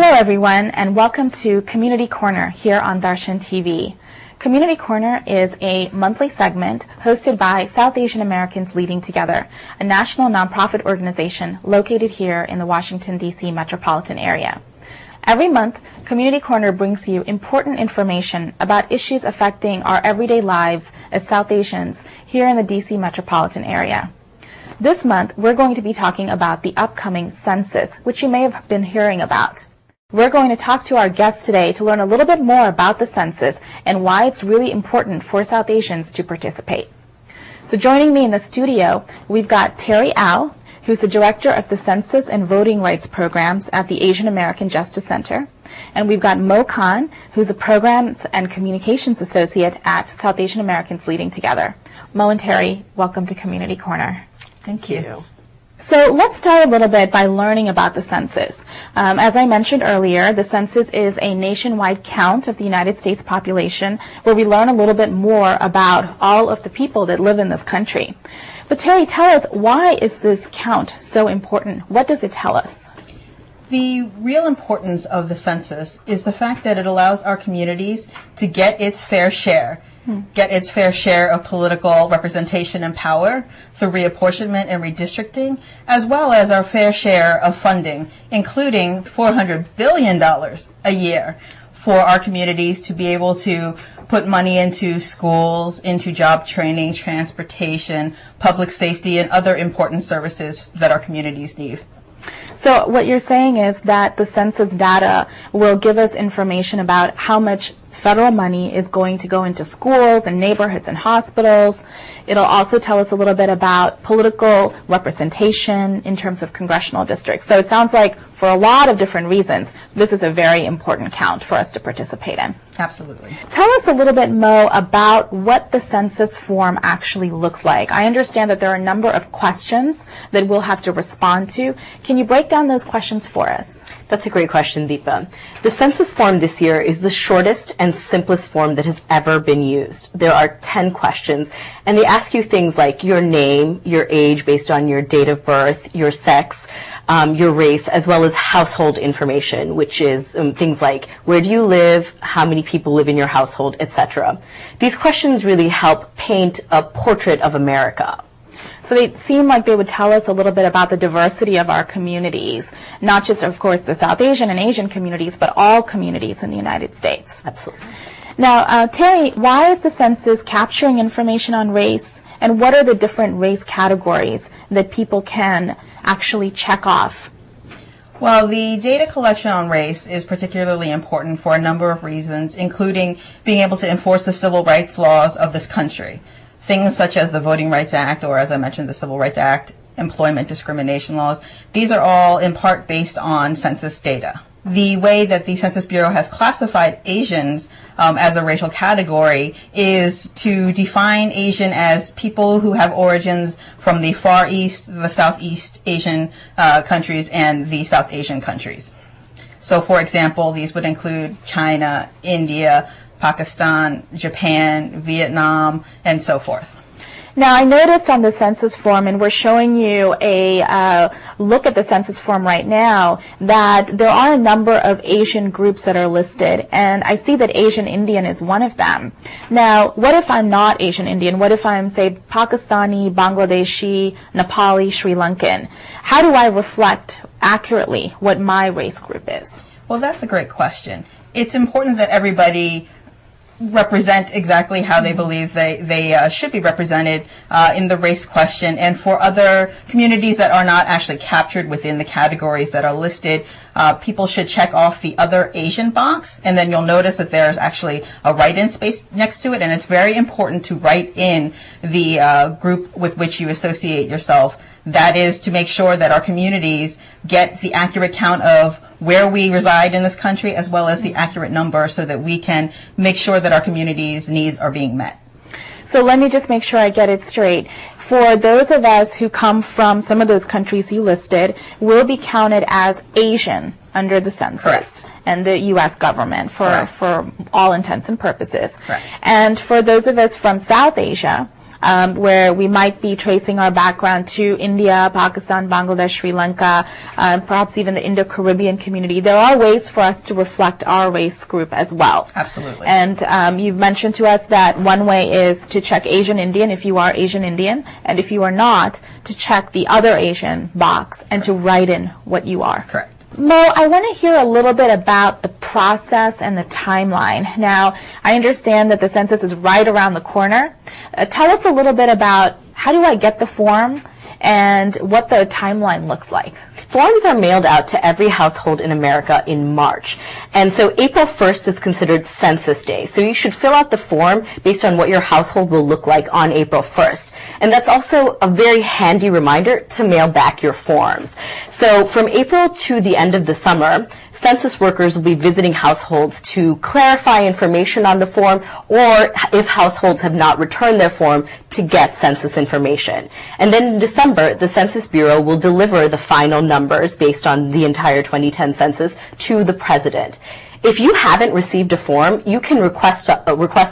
Hello everyone, and welcome to Community Corner here on Darshan TV. Community Corner is a monthly segment hosted by South Asian Americans Leading Together, a national nonprofit organization located here in the Washington, D.C. metropolitan area. Every month, Community Corner brings you important information about issues affecting our everyday lives as South Asians here in the D.C. metropolitan area. This month, we're going to be talking about the upcoming census, which you may have been hearing about. We're going to talk to our guests today to learn a little bit more about the census and why it's really important for South Asians to participate. So joining me in the studio, we've got Terry Au, who's the Director of the Census and Voting Rights Programs at the Asian American Justice Center. And we've got Mo Khan, who's a Programs and Communications Associate at South Asian Americans Leading Together. Mo and Terry, welcome to Community Corner. Thank you. So let's start a little bit by learning about the census. As I mentioned earlier, the census is a nationwide count of the United States population where we learn a little bit more about all of the people that live in this country. But Terry, tell us, why is this count so important? What does it tell us? The real importance of the census is the fact that it allows our communities to get its fair share. Get its fair share of political representation and power through reapportionment and redistricting, as well as our fair share of funding, including $400 billion a year for our communities to be able to put money into schools, into job training, transportation, public safety, and other important services that our communities need. So what you're saying is that the census data will give us information about how much federal money is going to go into schools and neighborhoods and hospitals. It'll also tell us a little bit about political representation in terms of congressional districts. So it sounds like for a lot of different reasons, this is a very important count for us to participate in. Absolutely. Tell us a little bit, Mo, about what the census form actually looks like. I understand that there are a number of questions that we'll have to respond to. Can you break down those questions for us? That's a great question, Deepa. The census form this year is the shortest and simplest form that has ever been used. There are 10 questions, and they ask you things like your name, your age based on your date of birth, your sex, your race, as well as household information, which is things like where do you live, how many people live in your household, etc. These questions really help paint a portrait of America. So they seem like they would tell us a little bit about the diversity of our communities, not just, of course, the South Asian and Asian communities, but all communities in the United States. Absolutely. Now, Terry, why is the census capturing information on race, and what are the different race categories that people can actually check off? Well, the data collection on race is particularly important for a number of reasons, including being able to enforce the civil rights laws of this country. Things such as the Voting Rights Act, or as I mentioned, the Civil Rights Act, employment discrimination laws, these are all in part based on census data. The way that the Census Bureau has classified Asians as a racial category is to define Asian as people who have origins from the Far East, the Southeast Asian countries, and the South Asian countries. So, for example, these would include China, India, Pakistan, Japan, Vietnam, and so forth. Now, I noticed on the census form, and we're showing you a look at the census form right now, that there are a number of Asian groups that are listed, and I see that Asian Indian is one of them. Now, what if I'm not Asian Indian? What if I'm, say, Pakistani, Bangladeshi, Nepali, Sri Lankan? How do I reflect accurately what my race group is? Well, that's a great question. It's important that everybody represent exactly how they believe they should be represented in the race question. And for other communities that are not actually captured within the categories that are listed, people should check off the other Asian box, and then you'll notice that there's actually a write-in space next to it, and it's very important to write in the group with which you associate yourself. That is to make sure that our communities get the accurate count of where we reside in this country, as well as the accurate number, so that we can make sure that our community's needs are being met. So let me just make sure I get it straight. For those of us who come from some of those countries you listed, we'll be counted as Asian under the census. Correct. And the U.S. government for all intents and purposes. Correct. And for those of us from South Asia, where we might be tracing our background to India, Pakistan, Bangladesh, Sri Lanka, perhaps even the Indo-Caribbean community. There are ways for us to reflect our race group as well. Absolutely. And you've mentioned to us that one way is to check Asian Indian if you are Asian Indian, and if you are not, to check the other Asian box and to write in what you are. Correct. Mo, I want to hear a little bit about the process and the timeline. Now, I understand that the census is right around the corner. Tell us a little bit about how do I get the form and what the timeline looks like. Forms are mailed out to every household in America in March. And so April 1st is considered Census Day. So you should fill out the form based on what your household will look like on April 1st. And that's also a very handy reminder to mail back your forms. So from April to the end of the summer, census workers will be visiting households to clarify information on the form, or if households have not returned their form, to get census information. And then in December, the Census Bureau will deliver the final numbers based on the entire 2010 census to the president. If you haven't received a form, you can request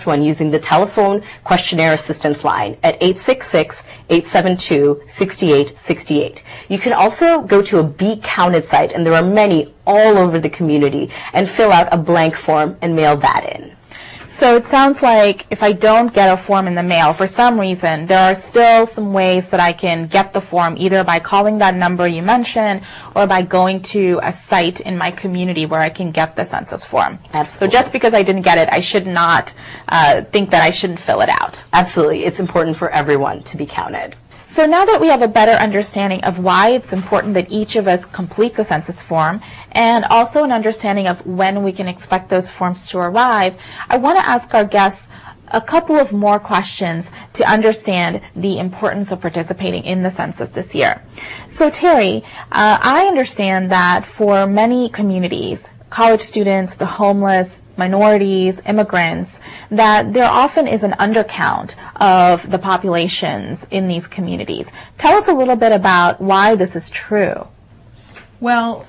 one using the telephone questionnaire assistance line at 866-872-6868. You can also go to a Be Counted site, and there are many all over the community, and fill out a blank form and mail that in. So it sounds like if I don't get a form in the mail for some reason, there are still some ways that I can get the form, either by calling that number you mentioned or by going to a site in my community where I can get the census form. Absolutely. So just because I didn't get it, I should not think that I shouldn't fill it out. Absolutely. It's important for everyone to be counted. So now that we have a better understanding of why it's important that each of us completes a census form, and also an understanding of when we can expect those forms to arrive, I want to ask our guests a couple of more questions to understand the importance of participating in the census this year. So Terry, I understand that for many communities, college students, the homeless, minorities, immigrants, that there often is an undercount of the populations in these communities. Tell us a little bit about why this is true. Well,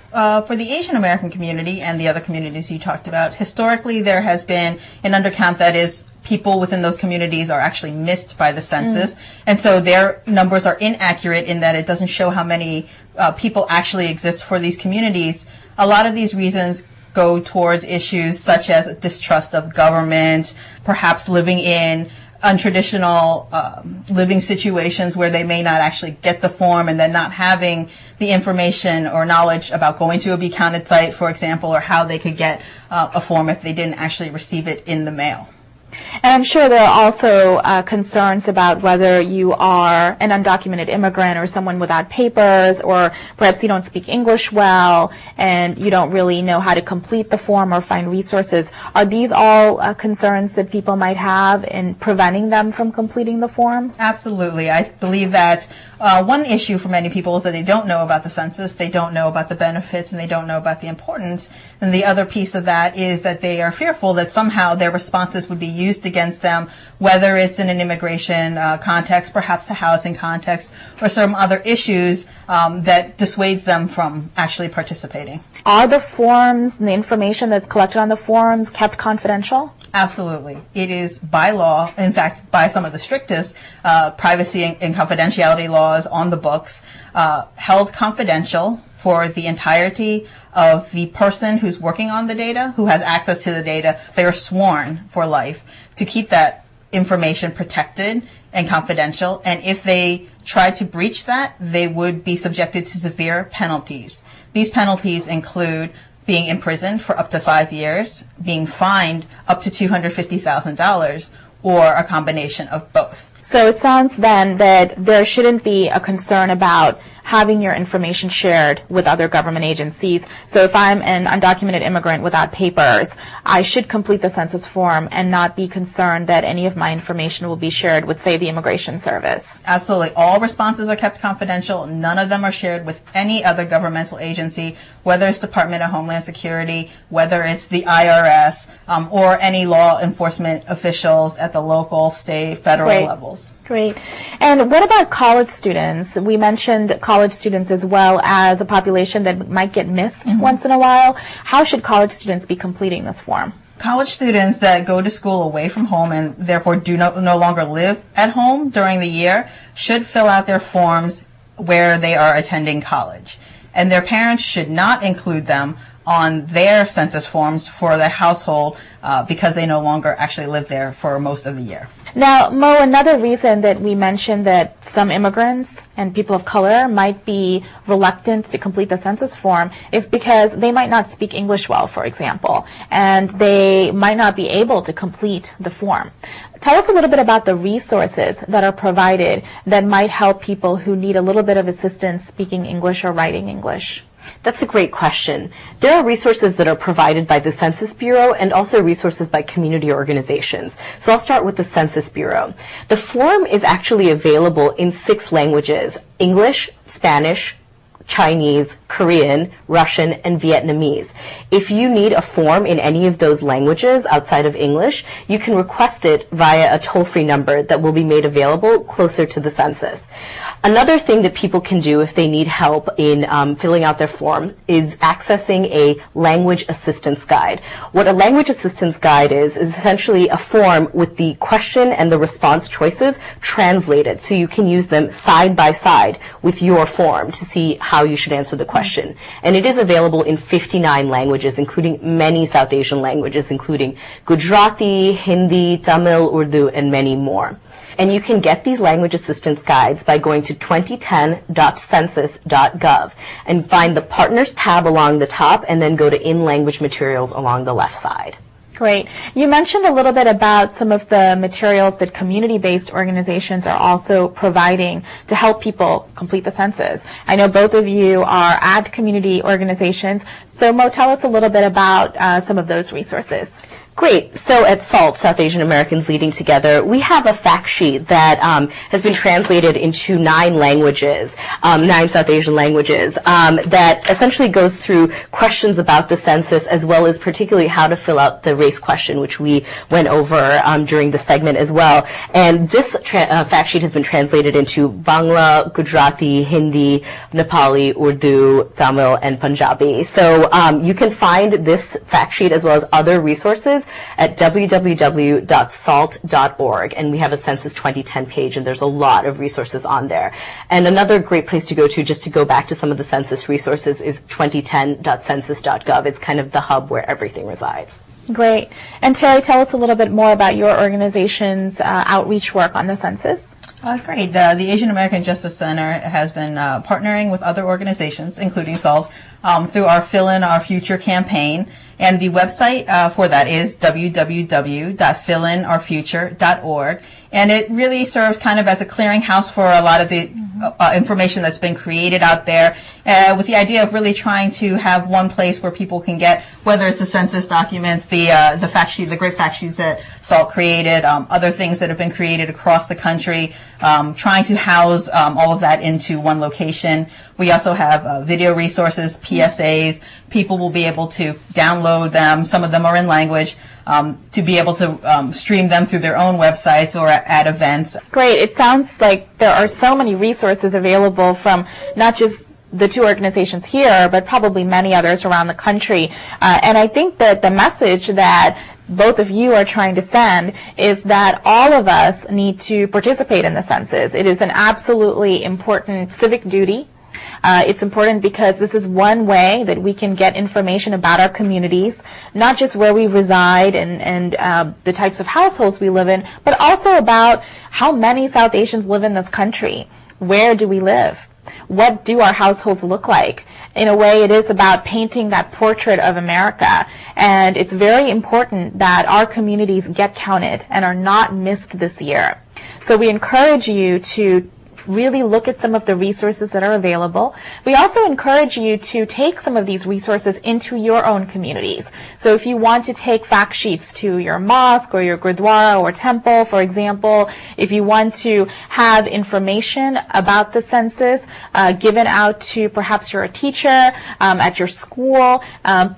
for the Asian American community and the other communities you talked about, historically there has been an undercount, that is, people within those communities are actually missed by the census, and so their numbers are inaccurate in that it doesn't show how many people actually exist for these communities. A lot of these reasons go towards issues such as distrust of government, perhaps living in untraditional living situations where they may not actually get the form, and then not having the information or knowledge about going to a Be Counted site, for example, or how they could get a form if they didn't actually receive it in the mail. And I'm sure there are also concerns about whether you are an undocumented immigrant or someone without papers, or perhaps you don't speak English well and you don't really know how to complete the form or find resources. Are these all concerns that people might have in preventing them from completing the form? Absolutely. I believe that one issue for many people is that they don't know about the census, they don't know about the benefits, and they don't know about the importance. And the other piece of that is that they are fearful that somehow their responses would be used against them, whether it's in an immigration context, perhaps a housing context, or some other issues that dissuades them from actually participating. Are the forms and the information that's collected on the forms kept confidential? Absolutely. It is by law, in fact, by some of the strictest privacy and confidentiality laws on the books, held confidential for the entirety of the person who's working on the data, who has access to the data. They are sworn for life to keep that information protected and confidential. And if they try to breach that, they would be subjected to severe penalties. These penalties include being imprisoned for up to 5 years, being fined up to $250,000, or a combination of both. So it sounds then that there shouldn't be a concern about having your information shared with other government agencies. So if I'm an undocumented immigrant without papers, I should complete the census form and not be concerned that any of my information will be shared with, say, the Immigration Service. Absolutely. All responses are kept confidential. None of them are shared with any other governmental agency, whether it's Department of Homeland Security, whether it's the IRS, or any law enforcement officials at the local, state, federal levels. Great. And what about college students? We mentioned college students as well as a population that might get missed once in a while. How should college students be completing this form? college students that go to school away from home and therefore do no longer live at home during the year should fill out their forms where they are attending college. And their parents should not include them on their census forms for their household because they no longer actually live there for most of the year. Now, Mo, another reason that we mentioned that some immigrants and people of color might be reluctant to complete the census form is because they might not speak English well, for example, and they might not be able to complete the form. Tell us a little bit about the resources that are provided that might help people who need a little bit of assistance speaking English or writing English. That's a great question. There are resources that are provided by the Census Bureau and also resources by community organizations. So I'll start with the Census Bureau. The form is actually available in 6 languages: English, Spanish, Chinese, Korean, Russian, and Vietnamese. If you need a form in any of those languages outside of English, you can request it via a toll-free number that will be made available closer to the census. Another thing that people can do if they need help in filling out their form is accessing a language assistance guide. What a language assistance guide is essentially a form with the question and the response choices translated, so you can use them side by side with your form to see how you should answer the question. And it is available in 59 languages, including many South Asian languages, including Gujarati, Hindi, Tamil, Urdu, and many more. And you can get these language assistance guides by going to 2010.census.gov and find the Partners tab along the top and then go to In-Language Materials along the left side. Great. You mentioned a little bit about some of the materials that community-based organizations are also providing to help people complete the census. I know both of you are at community organizations, so Mo, tell us a little bit about some of those resources. Great. So at SAALT, South Asian Americans Leading Together, we have a fact sheet that has been translated into 9 languages, 9 South Asian languages, that essentially goes through questions about the census as well as particularly how to fill out the race question, which we went over during the segment as well. And this fact sheet has been translated into Bangla, Gujarati, Hindi, Nepali, Urdu, Tamil, and Punjabi. So you can find this fact sheet as well as other resources at www.salt.org, and we have a Census 2010 page, and there's a lot of resources on there. And another great place to go to, just to go back to some of the census resources, is 2010.census.gov. It's kind of the hub where everything resides. Great. And Terry, tell us a little bit more about your organization's outreach work on the census. Great. The Asian American Justice Center has been partnering with other organizations, including SALT, through our Fill in Our Future campaign. And the website for that is www.fillinOurfuture.org. And it really serves kind of as a clearinghouse for a lot of the information that's been created out there, with the idea of really trying to have one place where people can get, whether it's the census documents, the fact sheet, the great fact sheet that SALT created, other things that have been created across the country, trying to house all of that into one location. We also have video resources, PSAs. People will be able to download them. Some of them are in language. To be able to stream them through their own websites or at events. Great. It sounds like there are so many resources available from not just the 2 organizations here, but probably many others around the country. And I think that the message that both of you are trying to send is that all of us need to participate in the census. It is an absolutely important civic duty. It's important because this is one way that we can get information about our communities, not just where we reside and the types of households we live in, but also about how many South Asians live in this country. Where do we live? What do our households look like? In a way, it is about painting that portrait of America. And it's very important that our communities get counted and are not missed this year. So we encourage you to really look at some of the resources that are available. We also encourage you to take some of these resources into your own communities. So if you want to take fact sheets to your mosque or your gurdwara or temple, for example, if you want to have information about the census given out to perhaps you're a teacher at your school,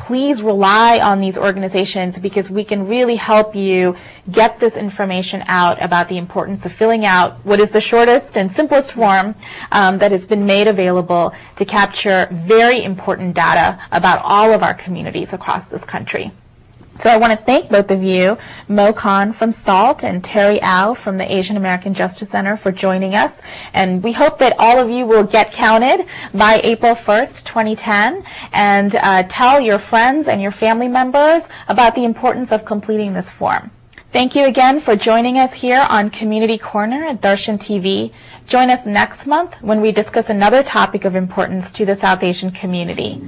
please rely on these organizations because we can really help you get this information out about the importance of filling out what is the shortest and simplest form that has been made available to capture very important data about all of our communities across this country. So I want to thank both of you, Mo Khan from SAALT and Terry Au from the Asian American Justice Center, for joining us. And we hope that all of you will get counted by April 1st, 2010, and tell your friends and your family members about the importance of completing this form. Thank you again for joining us here on Community Corner at Darshan TV. Join us next month when we discuss another topic of importance to the South Asian community.